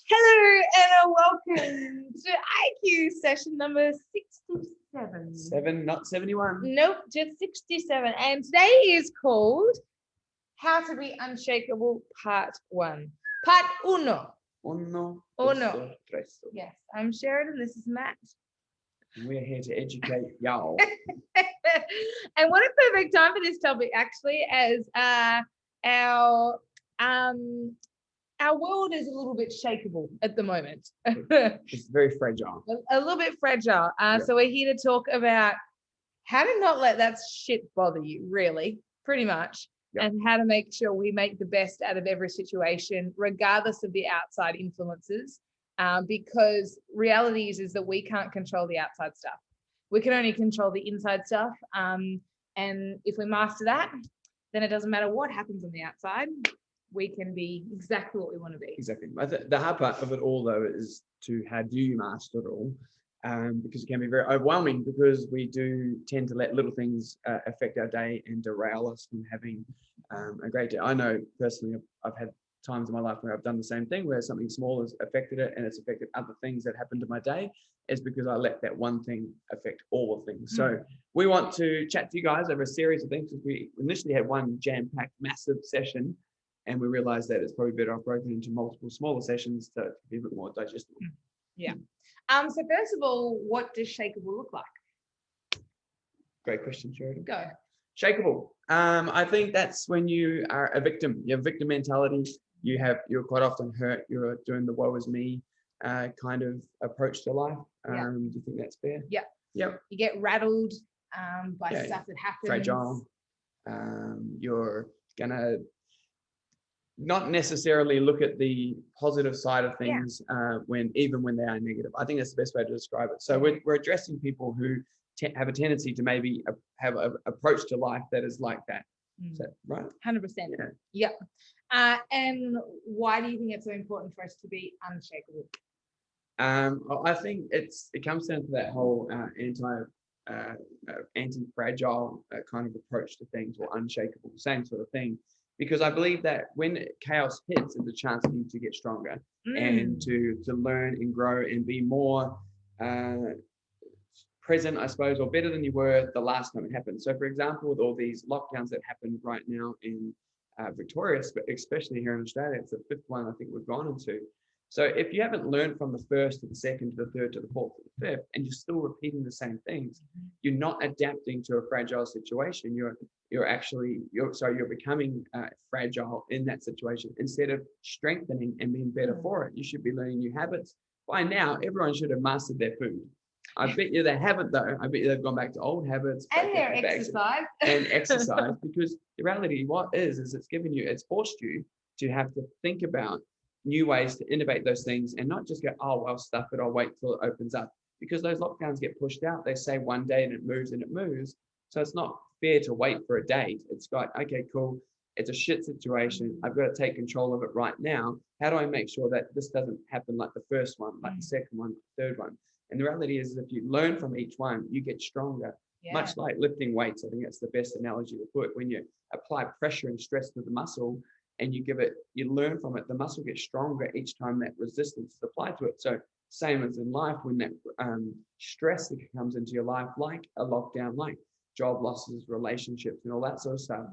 Hello and welcome to IQ session number 67. 7, not 71. Nope, just 67. And today is called How to Be Unshakable Part 1. Part uno. Uno, Uno. dos, tres. Yes, I'm Sheridan. This is Matt. We're here to educate y'all. And what a perfect time for this topic, actually, as our world is a little bit shakeable at the moment. It's very fragile. A little bit fragile. So we're here to talk about how to not let that shit bother you, really, pretty much, and how to make sure we make the best out of every situation, regardless of the outside influences, because reality is that we can't control the outside stuff. We can only control the inside stuff. And if we master that, then it doesn't matter what happens on the outside. We can be exactly what we want to be. Exactly. The hard part of it all, though, is to how do you master it all? Because it can be very overwhelming, because we do tend to let little things affect our day and derail us from having a great day. I know personally, I've had times in my life where I've done the same thing, where something small has affected it and it's affected other things that happened to my day. Is because I let that one thing affect all of things. So we want to chat to you guys over a series of things, because we initially had one jam-packed, massive session, and we realized that it's probably better off broken into multiple smaller sessions to be a bit more digestible. Yeah. So first of all, what does shakeable look like? Great question, Sheridan. Go. Shakeable. I think that's when you are a victim. You have victim mentality. You're quite often hurt. You're doing the woe is me kind of approach to life. Do you think that's fair? Yeah. Yep. You get rattled by stuff that happens. Fragile. You're gonna not necessarily look at the positive side of things when they are negative. I think that's the best way to describe it. So we're addressing people who have a tendency to maybe have an approach to life that is like that. Is that right? 100%. Yeah. And why do you think it's so important for us to be unshakable? I think it comes down to that whole anti-fragile kind of approach to things, or unshakable, same sort of thing. Because I believe that when chaos hits, it's a chance for you to get stronger and to learn and grow and be more present, I suppose, or better than you were the last time it happened. So, for example, with all these lockdowns that happen right now in Victoria, especially here in Australia, it's the 5th one I think we've gone into. So if you haven't learned from the 1st to the 2nd to the 3rd to the 4th to the 5th, and you're still repeating the same things, you're not adapting to a fragile situation. You're becoming fragile in that situation instead of strengthening and being better for it. You should be learning new habits. By now, everyone should have mastered their food. I bet you they haven't, though. I bet you they've gone back to old habits. And their exercise. And exercise, because the reality, it's forced you to have to think about new ways to innovate those things, and not just go, oh, well, stuff it, I'll wait till it opens up. Because those lockdowns get pushed out. They say one day and it moves and it moves. So it's not fair to wait for a date. It's got, okay, cool. It's a shit situation. I've got to take control of it right now. How do I make sure that this doesn't happen like the first one, like the second one, the third one? And the reality is, if you learn from each one, you get stronger. Much like lifting weights. I think that's the best analogy to put. When you apply pressure and stress to the muscle and you learn from it, the muscle gets stronger each time that resistance is applied to it. So same as in life, when that stress that comes into your life, like a lockdown, like job losses, relationships, and all that sort of stuff,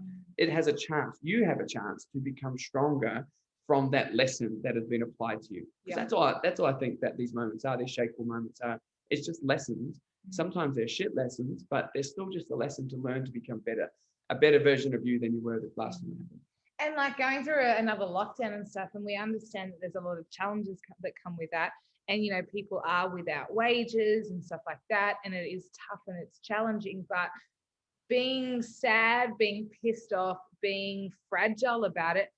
you have a chance to become stronger from that lesson that has been applied to you. That's all I think that these moments are, these shakeable moments are. It's just lessons. Sometimes they're shit lessons, but they're still just a lesson to learn to become better, a better version of you than you were the last time it happened. And like going through another lockdown and stuff, and we understand that there's a lot of challenges that come with that. And, people are without wages and stuff like that. And it is tough and it's challenging, but being sad, being pissed off, being fragile about it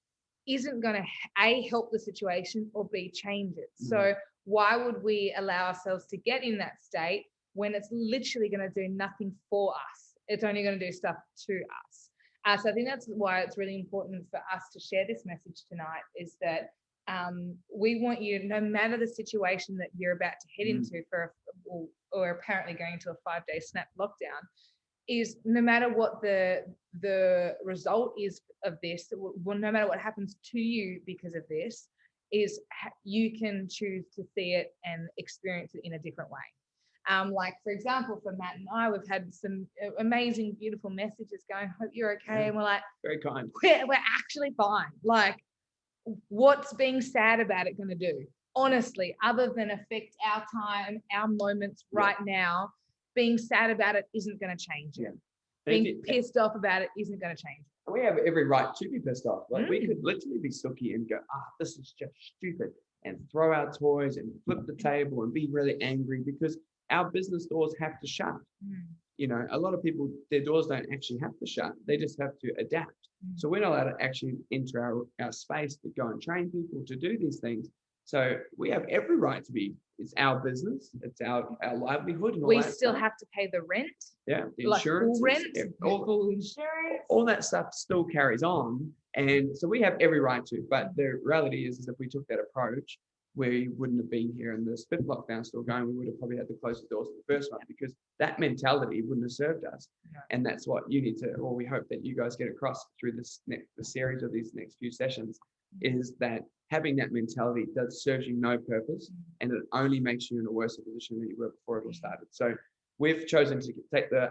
isn't going to A, help the situation, or B, change it. So why would we allow ourselves to get in that state when it's literally going to do nothing for us? It's only going to do stuff to us. So I think that's why it's really important for us to share this message tonight, is that we want you, no matter the situation that you're about to head into or apparently going to a 5-day snap lockdown, is no matter what the result is of this, well, no matter what happens to you because of this, is you can choose to see it and experience it in a different way. Like, for example, for Matt and I, we've had some amazing, beautiful messages going, hope you're okay. Yeah. And we're like, Very kind. we're actually fine. Like, what's being sad about it going to do? Honestly, other than affect our time, our moments right now, being sad about it isn't going to change it. Being pissed off about it isn't going to change it. We have every right to be pissed off. Like we could literally be sooky and go, this is just stupid, and throw our toys and flip the table and be really angry because our business doors have to shut. You know, a lot of people, their doors don't actually have to shut. They just have to adapt. So we're not allowed to actually enter our space to go and train people to do these things. So we have every right to be, it's our business, it's our livelihood. And all we that still stuff. have to pay the rent. Yeah, the like insurance. Full rent, full insurance. All that stuff still carries on. And so we have every right to. But the reality is if we took that approach, we wouldn't have been here and the fifth lockdown still going. We would have probably had to close the doors to the first one because that mentality wouldn't have served us. And that's what you need to, or we hope that you guys get across through the series of these next few sessions, is that having that mentality does serves you no purpose, and it only makes you in a worse position than you were before it all started. So we've chosen to take the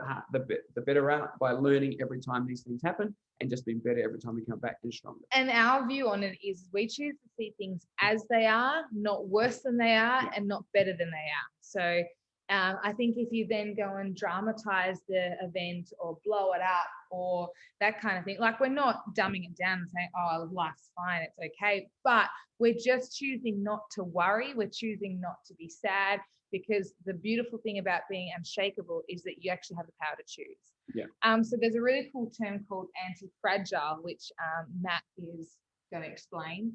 better route by learning every time these things happen and just being better every time we come back and stronger. And our view on it is we choose to see things as they are, not worse than they are, and not better than they are. So I think if you then go and dramatize the event or blow it up or that kind of thing, like we're not dumbing it down and saying, oh, life's fine, it's okay. But we're just choosing not to worry. We're choosing not to be sad, because the beautiful thing about being unshakable is that you actually have the power to choose. So there's a really cool term called anti-fragile, which Matt is going to explain.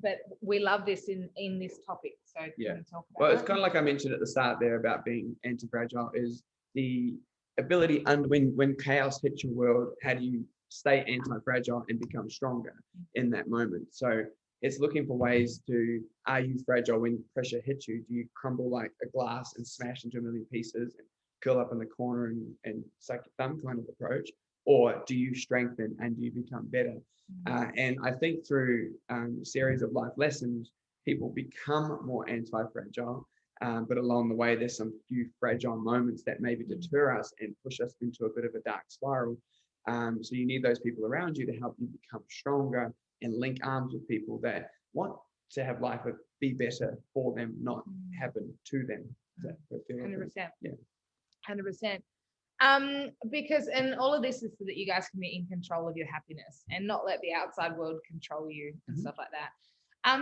But we love this in this topic. So can you talk about well, it's kind of like I mentioned at the start there about being anti-fragile is the ability, and when chaos hits your world, how do you stay anti-fragile and become stronger in that moment? So it's looking for ways to, are you fragile when pressure hits you? Do you crumble like a glass and smash into a million pieces and curl up in the corner and suck your thumb kind of approach? Or do you strengthen and do you become better? And I think through a series of life lessons, people become more anti-fragile, but along the way, there's some few fragile moments that maybe deter us and push us into a bit of a dark spiral. So you need those people around you to help you become stronger and link arms with people that want to have life be better for them, not happen to them. 100%. Yeah. 100%. Because, and all of this is so that you guys can be in control of your happiness and not let the outside world control you and stuff like that.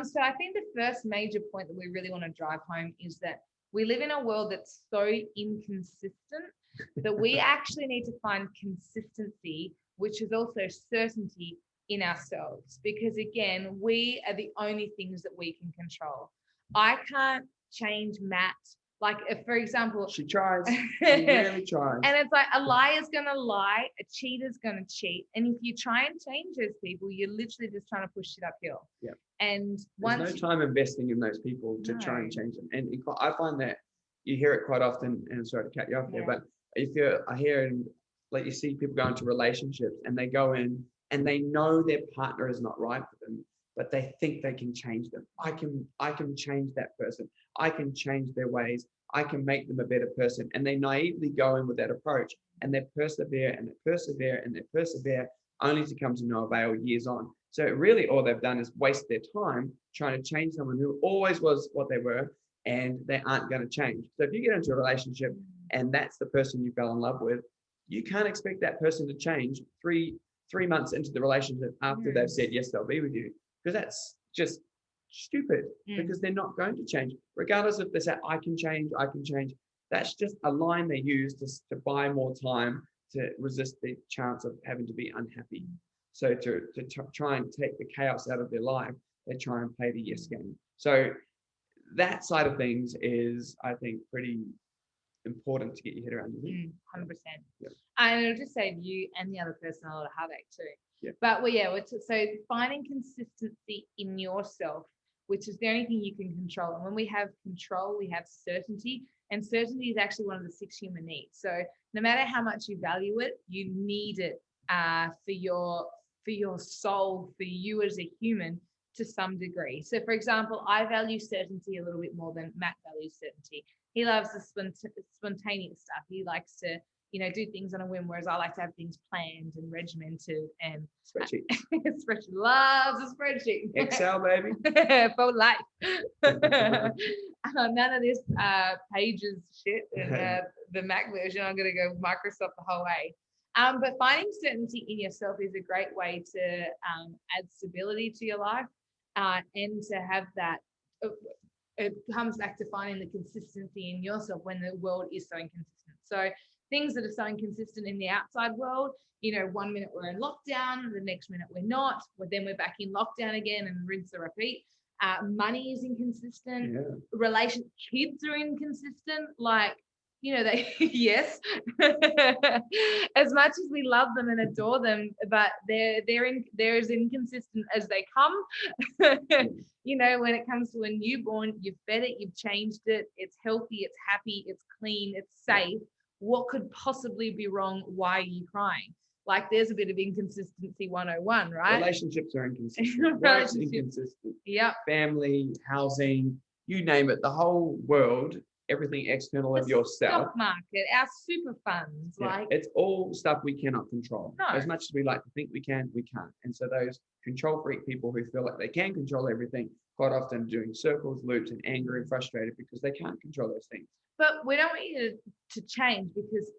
So I think the first major point that we really want to drive home is that we live in a world that's so inconsistent that we actually need to find consistency, which is also certainty in ourselves. Because again, we are the only things that we can control. I can't change Matt. Like, if, for example, she tries, she really tries. And it's like a liar's gonna lie, a cheater's gonna cheat. And if you try and change those people, you're literally just trying to push it uphill. Yeah. And there's no time investing in those people to try and change them. And I find that you hear it quite often, and sorry to cut you off there, but I hear and like you see people go into relationships and they go in and they know their partner is not right for them, but they think they can change them. I can change that person. I can change their ways. I can make them a better person. And they naively go in with that approach, and they persevere and they persevere and they persevere, only to come to no avail years on. So really all they've done is waste their time trying to change someone who always was what they were, and they aren't going to change. So if you get into a relationship and that's the person you fell in love with, you can't expect that person to change three months into the relationship after they've said, yes, they'll be with you. Because that's just stupid, because they're not going to change. Regardless if they say, I can change. That's just a line they use to buy more time to resist the chance of having to be unhappy. So to try and take the chaos out of their life, they try and play the yes game. So that side of things is, I think, pretty important to get your head around. 100%. Yeah. And it'll just save you and the other person a lot of heartache too. Yeah. But so finding consistency in yourself, which is the only thing you can control. And when we have control, we have certainty. And certainty is actually one of the 6 human needs. So no matter how much you value it, you need it for your soul, for you as a human, to some degree. So for example, I value certainty a little bit more than Matt values certainty. He loves the spontaneous stuff. He likes to, do things on a whim, whereas I like to have things planned and regimented and Spreadsheet. spreadsheet. Loves a spreadsheet. Excel, baby. For life. None of this pages shit and the Mac version. I'm going to go Microsoft the whole way. But finding certainty in yourself is a great way to add stability to your life and to have that. It comes back to finding the consistency in yourself when the world is so inconsistent. So things that are so inconsistent in the outside world, 1 minute we're in lockdown, the next minute we're not, but then we're back in lockdown again and rinse and repeat. Money is inconsistent. Yeah. Kids are inconsistent. Like, they, yes, as much as we love them and adore them, but they're as inconsistent as they come. When it comes to a newborn, you've fed it, you've changed it, it's healthy, it's happy, it's clean, it's safe. What could possibly be wrong? Why are you crying? Like, there's a bit of inconsistency 101, right? Relationships are inconsistent. Work's inconsistent. Yep. Family, housing, you name it. The whole world, everything external of yourself. Stock market, our super funds, it's all stuff we cannot control. No. As much as we like to think we can, we can't. And so those control freak people who feel like they can control everything, quite often doing circles, loops, and angry and frustrated because they can't control those things. But we don't want you to change because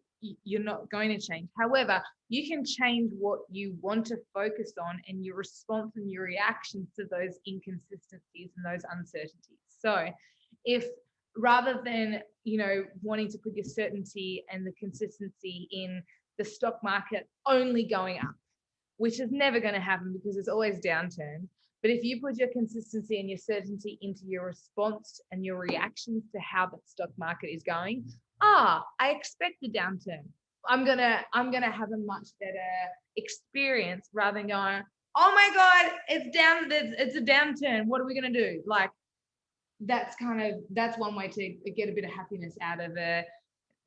you're not going to change. However, you can change what you want to focus on and your response and your reactions to those inconsistencies and those uncertainties. So if rather than, wanting to put your certainty and the consistency in the stock market only going up, which is never going to happen because it's always downturn. But if you put your consistency and your certainty into your response and your reactions to how the stock market is going, I expect a downturn. I'm gonna have a much better experience rather than going, oh my God, it's down. It's a downturn. What are we gonna do? Like, that's one way to get a bit of happiness out of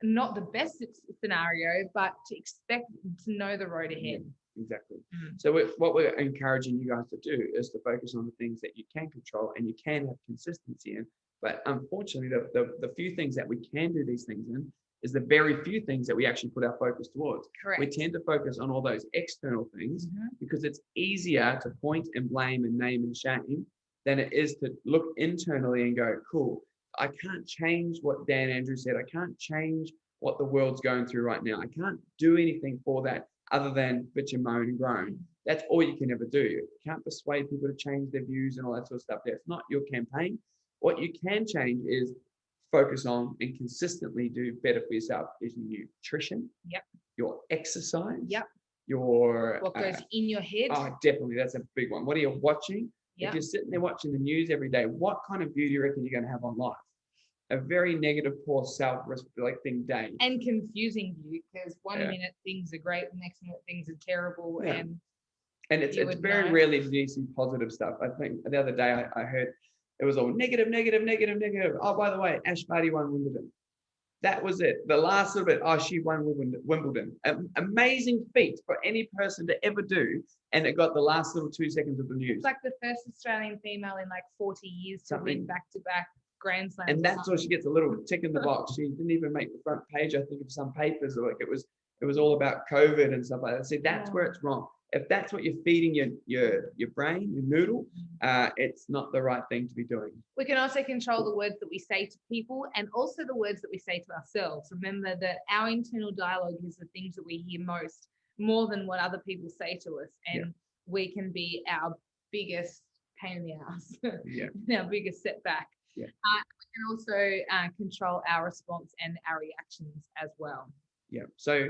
not the best scenario, but to expect to know the road ahead. Yeah, exactly. So what we're encouraging you guys to do is to focus on the things that you can control and you can have consistency in. But unfortunately, the few things that we can do these things in is the very few things that we actually put our focus towards. Correct. We tend to focus on all those external things because it's easier to point and blame and name and shame than it is to look internally and go, cool, I can't change what Dan Andrews said. I can't change what the world's going through right now. I can't do anything for that other than bitch and moan and groan. That's all you can ever do. You can't persuade people to change their views and all that sort of stuff. That's not your campaign. What you can change is focus on and consistently do better for yourself is your nutrition, your exercise, your what goes in your head. Oh, definitely, that's a big one. What are you watching? If you're sitting there watching the news every day, what kind of view do you reckon you're going to have on life? A very negative, poor, self-reflecting day. And confusing view, because one minute things are great, the next minute things are terrible, and it's very rarely do you see positive stuff. I think the other day I heard it was all negative. Oh, by the way, Ash Barty won Wimbledon. That was it. The last little bit, she won Wimbledon. Amazing feat for any person to ever do. And it got the last little 2 seconds of the news. It's like the first Australian female in like 40 years to win back-to-back Grand Slams. And that's why she gets a little tick in the box. She didn't even make the front page, I think, of some papers. Or like it was all about COVID and stuff like that. See, that's where it's wrong. If that's what you're feeding your brain, your noodle, it's not the right thing to be doing. We can also control the words that we say to people and also the words that we say to ourselves. Remember that our internal dialogue is the things that we hear more than what other people say to us. And we can be our biggest pain in the ass, our biggest setback. We can also control our response and our reactions as well. Yeah. So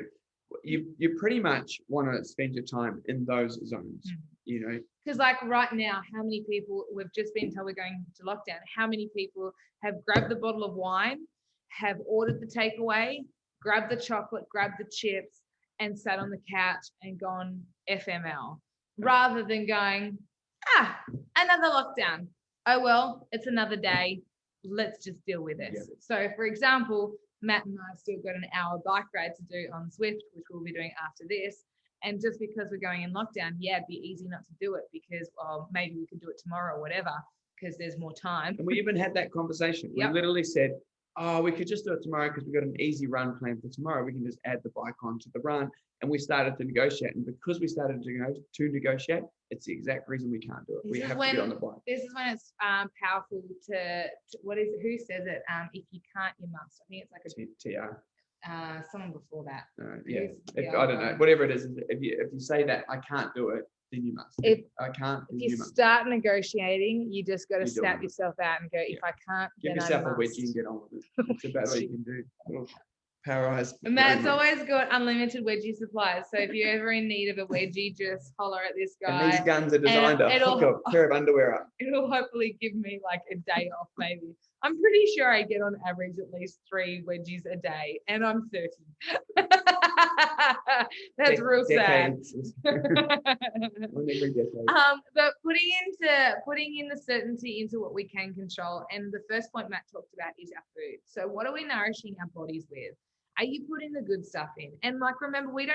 you pretty much want to spend your time in those zones, because like right now, how many people, we've just been told we're going to lockdown, how many people have grabbed the bottle of wine, have ordered the takeaway, grabbed the chocolate, grabbed the chips and sat on the couch and gone FML rather than going, another lockdown. Oh, well, it's another day. Let's just deal with this. So for example, Matt and I still got an hour bike ride to do on Zwift, which we'll be doing after this. And just because we're going in lockdown, yeah, it'd be easy not to do it because, well, maybe we could do it tomorrow or whatever because there's more time. And we even had that conversation. We literally said, oh, we could just do it tomorrow because we've got an easy run planned for tomorrow. We can just add the bike onto the run. And we started to negotiate. And because we started to negotiate, it's the exact reason we can't do it. We have to be on the bike. This is when it's powerful to what is it? Who says it? If you can't, you must. I think it's like a TR. Someone before that. Yeah. I don't know. Whatever it is, if you say that I can't do it, then you must. If I can't, then you start negotiating, you just got to snap yourself out and go, if I can't, give then yourself I a wedgie and get on with it. It's about all you can do. Powerise. And Matt's always got unlimited wedgie supplies. So if you're ever in need of a wedgie, just holler at this guy. And these guns are designed to hook a pair of underwear up. It'll hopefully give me like a day off, maybe. I'm pretty sure I get on average at least 3 wedgies a day, and I'm 30. That's real sad. But putting in the certainty into what we can control, and the first point Matt talked about is our food. So what are we nourishing our bodies with? Are you putting the good stuff in? And like, remember, we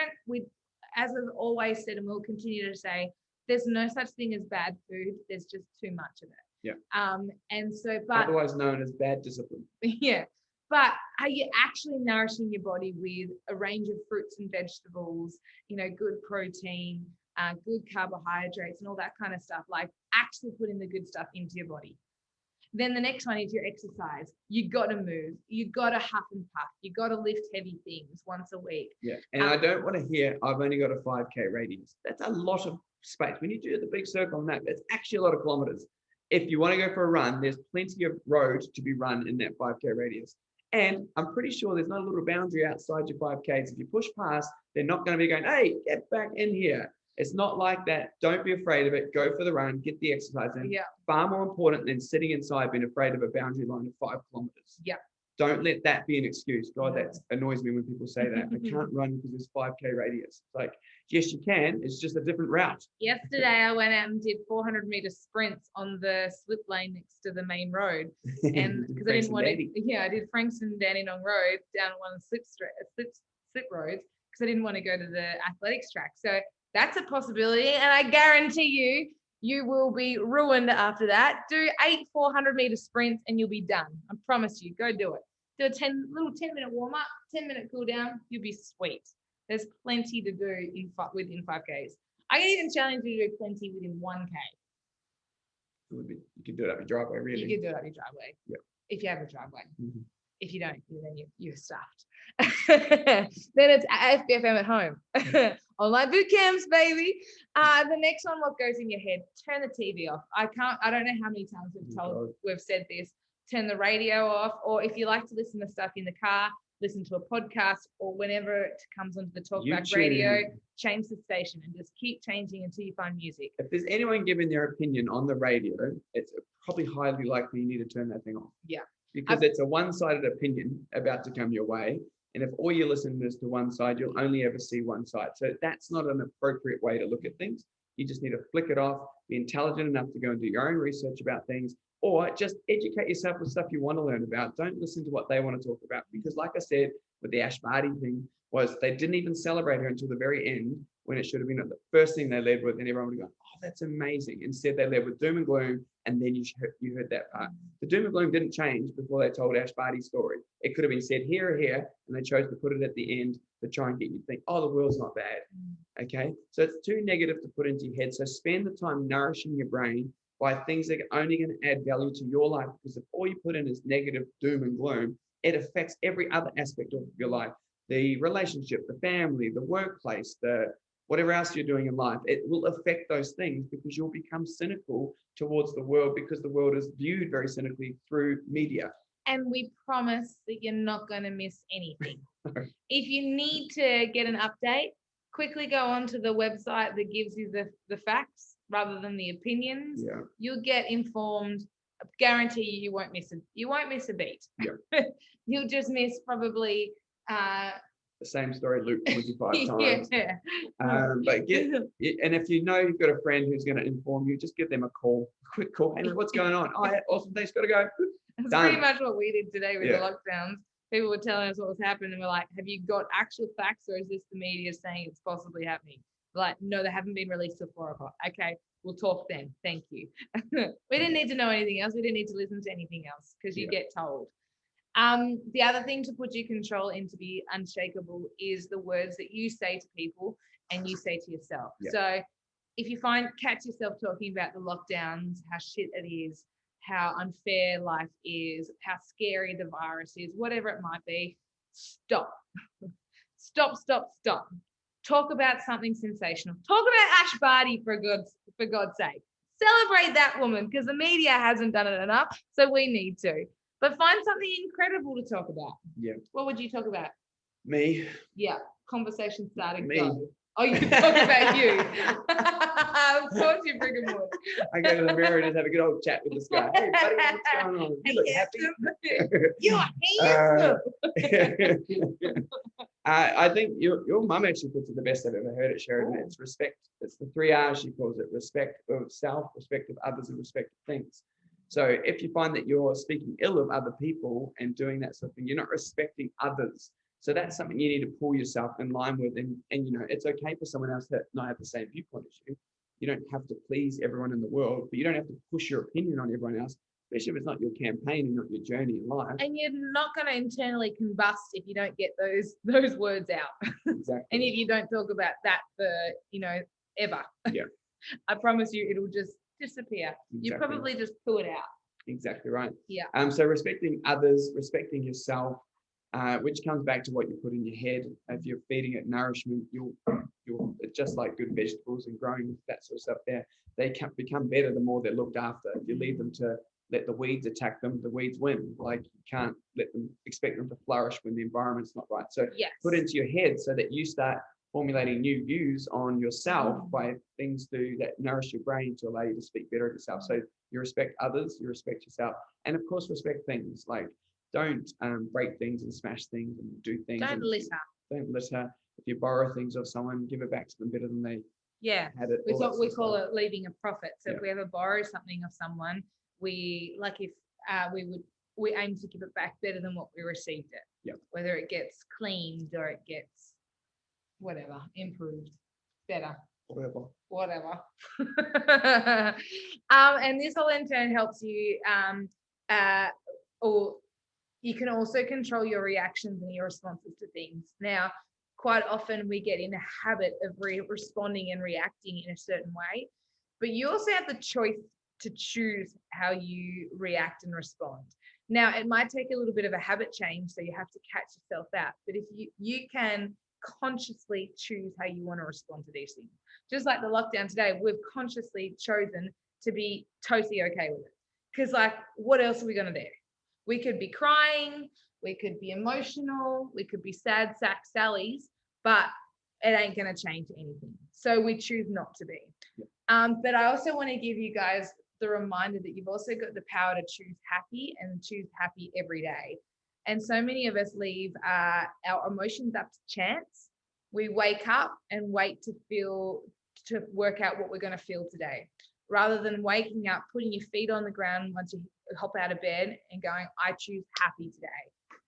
as I've always said, and we'll continue to say, there's no such thing as bad food. There's just too much of it. Yeah. And so, but otherwise known as bad discipline. Yeah. But are you actually nourishing your body with a range of fruits and vegetables, good protein, good carbohydrates and all that kind of stuff, like actually putting the good stuff into your body? Then the next one is your exercise. You got to move. You got to huff and puff. You got to lift heavy things once a week. Yeah. And I don't want to hear, I've only got a 5K radius. That's a lot of space. When you do the big circle on that, that's actually a lot of kilometers. If you want to go for a run, there's plenty of road to be run in that 5K radius. And I'm pretty sure there's not a little boundary outside your 5Ks. If you push past, they're not going to be going, hey, get back in here. It's not like that. Don't be afraid of it. Go for the run, get the exercise in. Yeah. Far more important than sitting inside being afraid of a boundary line of 5 kilometers. Yeah. Don't let that be an excuse. God, that annoys me when people say that. I can't run because there's 5K radius. It's like, yes, you can. It's just a different route. Yesterday, I went out and did 400-meter sprints on the slip lane next to the main road. And because I didn't want to, I did Frankston Dandenong Road down one of the slip roads because I didn't want to go to the athletics track. So that's a possibility. And I guarantee you will be ruined after that. Do 8 400-meter sprints and you'll be done. I promise you. Go do it. Do a 10-minute warm-up, 10-minute cool down. You'll be sweet. There's plenty to do within 5Ks. I can even challenge you to do plenty within 1K. You can do it up your driveway, really. You can do it up your driveway. Yep. If you have a driveway. Mm-hmm. If you don't, then you're stuffed. Then it's FBFM at home. Online boot camps, baby. The next one, what goes in your head? Turn the TV off. I don't know how many times we've said this. Turn the radio off, or if you like to listen to stuff in the car, listen to a podcast, or whenever it comes onto the talkback radio, change the station and just keep changing until you find music. If there's anyone giving their opinion on the radio, it's probably highly likely you need to turn that thing off. Yeah. Because it's a one-sided opinion about to come your way. And if all you listen is to one side, you'll only ever see one side. So that's not an appropriate way to look at things. You just need to flick it off, be intelligent enough to go and do your own research about things, or just educate yourself with stuff you want to learn about. Don't listen to what they want to talk about. Because like I said, with the Ash Barty thing, was they didn't even celebrate her until the very end, when it should have been the first thing they led with, and everyone would go, oh, that's amazing. Instead, they led with doom and gloom, and then you heard that part. The doom and gloom didn't change before they told Ash Barty's story. It could have been said here or here, and they chose to put it at the end to try and get you to think, oh, the world's not bad. Okay? So it's too negative to put into your head. So spend the time nourishing your brain by things that are only going to add value to your life, because if all you put in is negative doom and gloom, it affects every other aspect of your life. The relationship, the family, the workplace, the whatever else you're doing in life, it will affect those things because you'll become cynical towards the world, because the world is viewed very cynically through media. And we promise that you're not going to miss anything. If you need to get an update, quickly go onto the website that gives you the facts rather than the opinions. Yeah. You'll get informed. I guarantee you won't miss a beat. Yeah. You'll just miss probably the same story looped 25 times. Yeah. But and if you know you've got a friend who's going to inform you, just give them a call, a quick call. Hey, what's going on? Oh, yeah, awesome, thanks, got to go. That's pretty much what we did today with the lockdowns. People were telling us what was happening, and we're like, have you got actual facts, or is this the media saying it's possibly happening? Like, no, they haven't been released till 4 o'clock. Okay, we'll talk then. Thank you. We didn't need to know anything else. We didn't need to listen to anything else because you get told. The other thing to put your control in to be unshakable is the words that you say to people and you say to yourself. So if you catch yourself talking about the lockdowns, how shit it is, how unfair life is, how scary the virus is, whatever it might be, stop. Stop. Talk about something sensational. Talk about Ash Barty for God's sake. Celebrate that woman because the media hasn't done it enough, so we need to. But find something incredible to talk about. Yeah. What would you talk about? Me. Yeah. Conversation starting. Me. Go. Oh, you talk about you. Of course you freaking would. I go to the mirror and just have a good old chat with this guy. Hey, buddy, what's going on? You look happy. You're handsome. I think your mum actually puts it the best I've ever heard it, Sheridan. It's respect. It's the 3 R's she calls it: respect of self, respect of others, and respect of things. So if you find that you're speaking ill of other people and doing that sort of thing, you're not respecting others. So that's something you need to pull yourself in line with. And it's okay for someone else to not have the same viewpoint as you. You don't have to please everyone in the world, but you don't have to push your opinion on everyone else, especially if it's not your campaign and not your journey in life. And you're not going to internally combust if you don't get those words out. Exactly. And if you don't talk about that for, ever. Yeah. I promise you it'll just disappear. Exactly. You probably just pull it out. Exactly right. Yeah. So respecting others, respecting yourself, which comes back to what you put in your head. If you're feeding it nourishment, you'll just like good vegetables and growing that sort of stuff there, they can become better the more they're looked after. If you leave them to let the weeds attack them, the weeds win. Like, you can't expect them to flourish when the environment's not right. So put into your head so that you start formulating new views on yourself by things that nourish your brain to allow you to speak better of yourself. So you respect others, you respect yourself, and of course respect things. Like, don't break things and smash things and do things. Don't litter. Don't litter. If you borrow things off someone, give it back to them better than they had it. We call it leaving a profit. So if we ever borrow something of someone, we aim to give it back better than what we received it. Yeah. Whether it gets cleaned or it gets whatever, improved, better. Whatever. And this all in turn helps you or you can also control your reactions and your responses to things. Now, quite often we get in a habit of responding and reacting in a certain way, but you also have the choice to choose how you react and respond. Now, it might take a little bit of a habit change, so you have to catch yourself out, but if you can consciously choose how you want to respond to these things. Just like the lockdown today, we've consciously chosen to be totally okay with it. Because, like, what else are we going to do? We could be crying, we could be emotional, we could be sad sack Sallies, but it ain't going to change anything. So we choose not to be. But I also want to give you guys the reminder that you've also got the power to choose happy and choose happy every day. And so many of us leave our emotions up to chance. We wake up and wait to work out what we're going to feel today, rather than waking up, putting your feet on the ground once you hop out of bed and going, I choose happy today.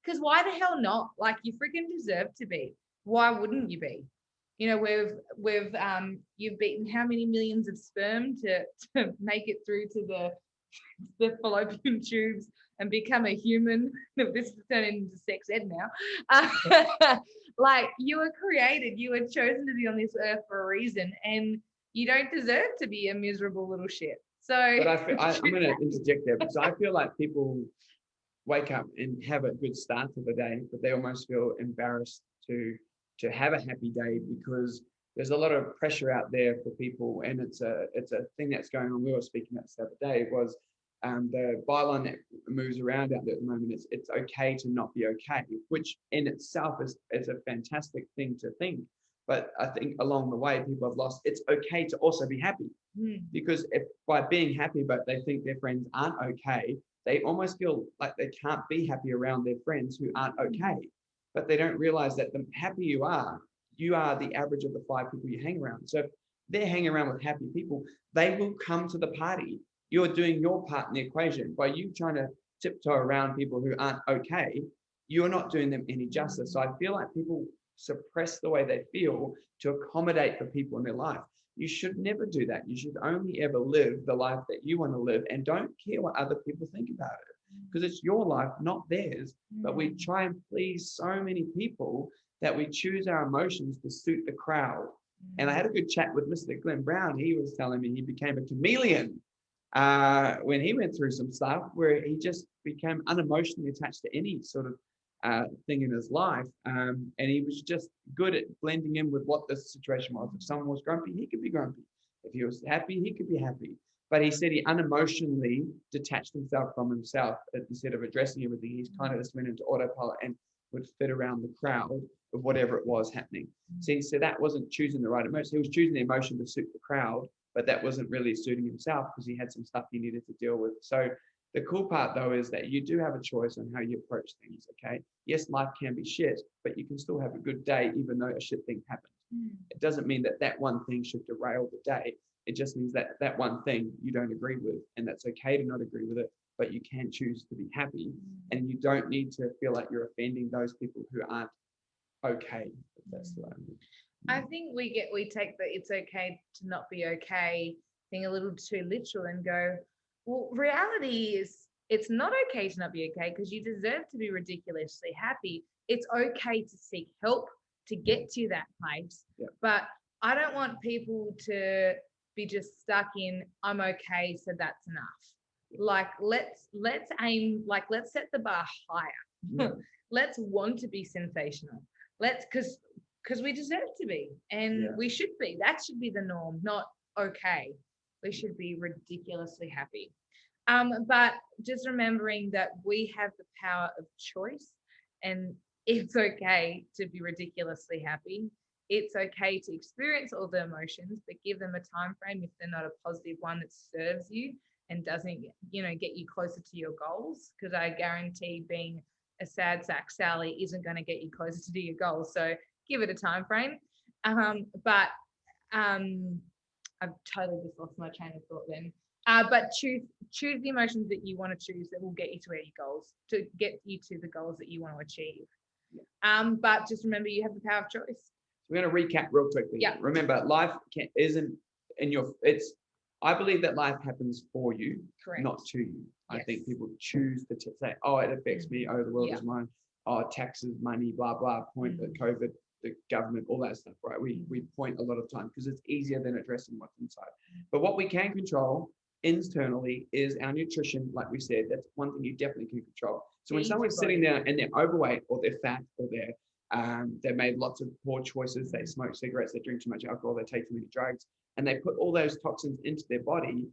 Because why the hell not? Like, you freaking deserve to be. Why wouldn't you be? You've beaten how many millions of sperm to make it through to the fallopian tubes and become a human. This is turning into sex ed now. Like, you were created, you were chosen to be on this earth for a reason, and you don't deserve to be a miserable little shit. So, but I'm going to interject there, because I feel like people wake up and have a good start to the day, but they almost feel embarrassed to have a happy day, because there's a lot of pressure out there for people, and it's a thing that's going on. We were speaking about this the other day. Was the byline that moves around out there at the moment is it's okay to not be okay, which in itself is a fantastic thing to think. But I think along the way, people have lost, it's okay to also be happy. Because if by being happy, but they think their friends aren't okay, they almost feel like they can't be happy around their friends who aren't okay. But they don't realize that the happier you are the average of the 5 people you hang around. So if they're hanging around with happy people, they will come to the party. You're doing your part in the equation. By you trying to tiptoe around people who aren't okay, you're not doing them any justice. So I feel like people suppress the way they feel to accommodate the people in their life. You should never do that. You should only ever live the life that you want to live, and don't care what other people think about it, because it's your life, not theirs. But we try and please so many people that we choose our emotions to suit the crowd. And I had a good chat with Mr. Glenn Brown. He was telling me he became a chameleon when he went through some stuff where he just became unemotionally attached to any sort of thing in his life. And he was just good at blending in with what the situation was. If someone was grumpy, he could be grumpy. If he was happy, he could be happy. But he said he unemotionally detached himself from himself instead of addressing everything. He's kind of just went into autopilot and would fit around the crowd of whatever it was happening. So he said that wasn't choosing the right emotion. He was choosing the emotion to suit the crowd, but that wasn't really suiting himself because he had some stuff he needed to deal with. So the cool part, though, is that you do have a choice on how you approach things, okay? Yes, life can be shit, but you can still have a good day even though a shit thing happened. It doesn't mean that that one thing should derail the day. It just means that that one thing you don't agree with, and that's okay to not agree with it, but you can choose to be happy, and you don't need to feel like you're offending those people who aren't okay. If that's the way. I think we take the it's okay to not be okay thing a little too literal and go, well, reality is it's not okay to not be okay because you deserve to be ridiculously happy. It's okay to seek help to get to that place. Yeah. But I don't want people to be just stuck in I'm okay, so that's enough. Like let's aim, like let's set the bar higher. Let's want to be sensational. Let's because we deserve to be, and we should be. That should be the norm, not okay. We should be ridiculously happy. But just remembering that we have the power of choice, and it's okay to be ridiculously happy. It's okay to experience all the emotions, but give them a time frame if they're not a positive one that serves you and doesn't, get you closer to your goals. Because I guarantee being a sad sack Sally isn't going to get you closer to your goals. So give it a time frame. But I've totally just lost my train of thought then. But choose the emotions that you want to choose that will get you to where your goals, to get you to the goals that you want to achieve. But just remember, you have the power of choice. We're going to recap real quickly. Yeah. Remember, life isn't in your. I believe that life happens for you, Correct. not to you. Yes. I think people choose to say, "Oh, it affects me. Oh, the world is mine. Oh, taxes, money, blah blah." Point the COVID, the government, all that stuff. Right? We point a lot of time because it's easier than addressing what's inside. But what we can control internally is our nutrition. Like we said, that's one thing you definitely can control. So when someone's sitting there and they're overweight or they're fat or they've made lots of poor choices, they smoke cigarettes, they drink too much alcohol, they take too many drugs, and they put all those toxins into their body,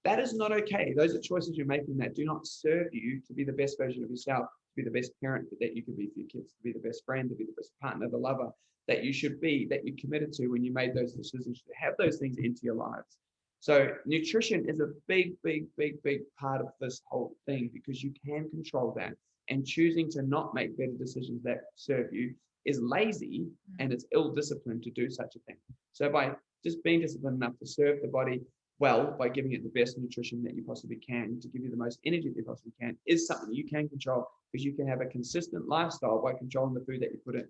that is not okay. Those are choices you're making that do not serve you to be the best version of yourself, to be the best parent that you can be for your kids, to be the best friend, to be the best partner, the lover that you should be, that you committed to when you made those decisions to have those things into your lives. So nutrition is a big, big, big, big part of this whole thing because you can control that. And choosing to not make better decisions that serve you is lazy and it's ill-disciplined to do such a thing. So by just being disciplined enough to serve the body well, by giving it the best nutrition that you possibly can, to give you the most energy that you possibly can, is something you can control because you can have a consistent lifestyle by controlling the food that you put in.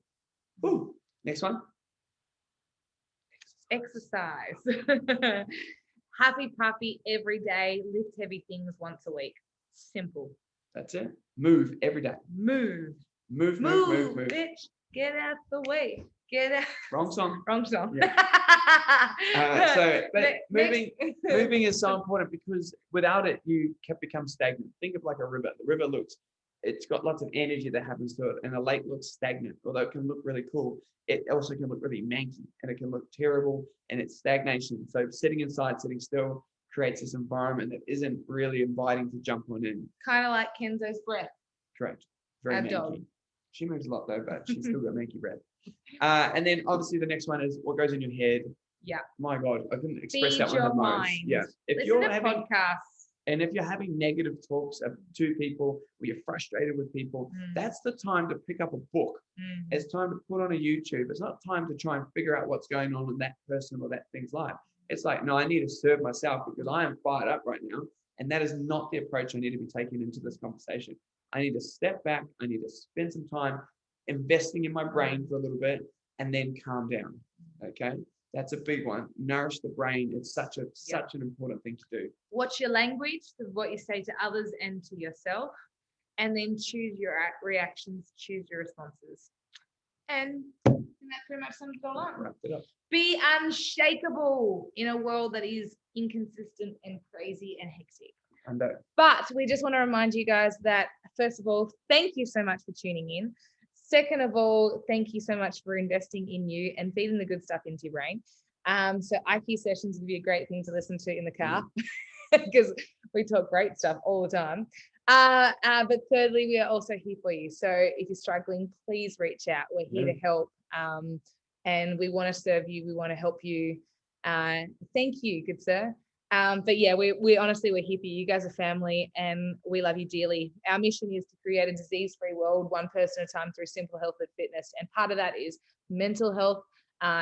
Woo. Next one. Exercise. Happy puppy every day. Lift heavy things once a week. Simple. That's it. Move every day. Move, bitch. Get out the way. Get out. Wrong song. Wrong song. Yeah. Moving is so important because without it, you can become stagnant. Think of like a river. The river it's got lots of energy that happens to it, and a lake looks stagnant. Although it can look really cool, it also can look really manky, and it can look terrible, and it's stagnation. So sitting inside, sitting still, creates this environment that isn't really inviting to jump on in. Kind of like Kenzo's breath. Correct. Very manky. Dog. She moves a lot though, but she's still got manky breath. And then obviously the next one is what goes in your head. Yeah. My God, I couldn't express Feed that one your the most. mind. Yeah. If Listen you're to having podcasts. And if you're having negative talks to people, or you're frustrated with people, that's the time to pick up a book. It's time to put on a YouTube. It's not time to try and figure out what's going on in that person or that thing's life. It's like, no, I need to serve myself because I am fired up right now. And that is not the approach I need to be taking into this conversation. I need to step back. I need to spend some time investing in my brain for a little bit and then calm down. Okay, that's a big one. Nourish the brain. It's such an important thing to do. Watch your language, what you say to others and to yourself, and then choose your reactions, choose your responses. And that pretty much sums it all up. Wrap it up. Be unshakable in a world that is inconsistent and crazy and hectic. But we just want to remind you guys that, first of all, thank you so much for tuning in. Second of all, thank you so much for investing in you and feeding the good stuff into your brain. So IQ sessions would be a great thing to listen to in the car because we talk great stuff all the time. But thirdly, we are also here for you. So if you're struggling, please reach out. We're here to help. And we want to serve you. We want to help you. Thank you, good sir. But yeah, we honestly, we're here for you. You guys are family and we love you dearly. Our mission is to create a disease-free world, one person at a time, through simple health and fitness. And part of that is mental health,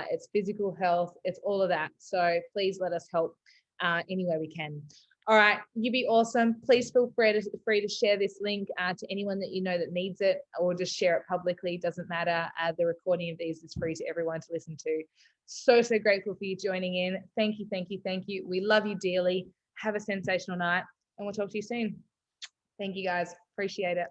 it's physical health, it's all of that. So please let us help any way we can. All right, you be awesome. Please feel free to share this link to anyone that you know that needs it, or just share it publicly. Doesn't matter. The recording of these is free to everyone to listen to. So grateful for you joining in. Thank you, thank you, thank you. We love you dearly. Have a sensational night, and we'll talk to you soon. Thank you, guys. Appreciate it.